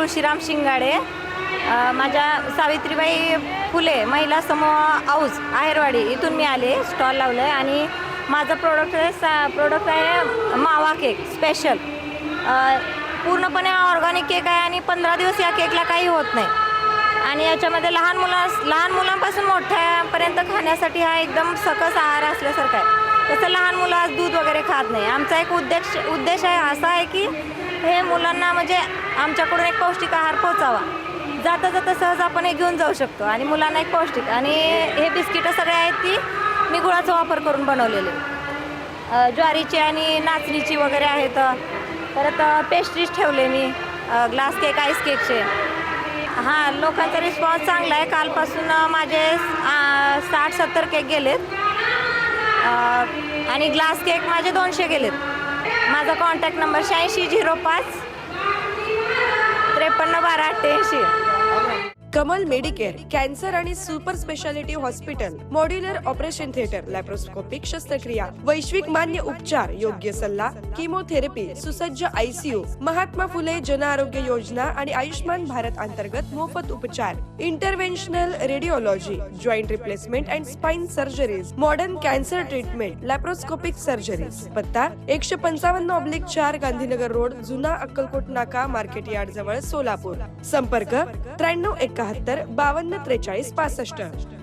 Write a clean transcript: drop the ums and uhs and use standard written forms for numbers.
तुळशीराम शिंगाडे. माझ्या सावित्रीबाई फुले महिला समूह औज आहेरवाडी इथून मी आले, स्टॉल लावलं आहे. आणि माझं प्रोडक्ट आहे मावा केक स्पेशल. पूर्णपणे ऑर्गॅनिक केक आहे आणि 15 दिवस या केकला काही होत नाही. आणि याच्यामध्ये लहान मुलांपासून मोठ्यापर्यंत खाण्यासाठी हा एकदम सकस आहार असल्यासारखा आहे. तसं लहान मुलं आज दूध वगैरे खात नाही. आमचा एक उद्देश आहे असा आहे की हे मुलांना म्हणजे आमच्याकडून एक पौष्टिक आहार पोचावा. जाता जाता सहज आपण हे घेऊन जाऊ शकतो आणि मुलांना एक पौष्टिक. आणि हे बिस्किटं सगळे आहेत ती मी गुळाचा वापर करून बनवलेले. ज्वारीची आणि नाचणीची वगैरे आहेत. परत पेस्ट्रीज ठेवले मी, ग्लास केक, आईस केकचे. हां, लोकांचा रिस्पॉन्स चांगला आहे. कालपासून माझे 60-70 केक गेलेत आणि ग्लास केक माझे 200 गेलेत. माझा contact number 8605 531288. Kamal medicare cancer आणि super speciality hospital, modular operation theatre, laparoscopic शस्त्रक्रिया, वैश्विक मान्य उपचार, योग्य सल्ला, किमोथेरपी, सुसज्ज ICU, महात्मा फुले जन आरोग्य योजना आणि आयुष्मान भारत अंतर्गत मोफत उपचार, interventional radiology, joint replacement and spine surgeries, modern cancer treatment, laparoscopic surgeries. पत्ता 155/4 गांधीनगर रोड, जुना अक्कलकोट नाका, मार्केट यार्ड जवळ, सोलापूर. संपर्क 9371 52 43 65.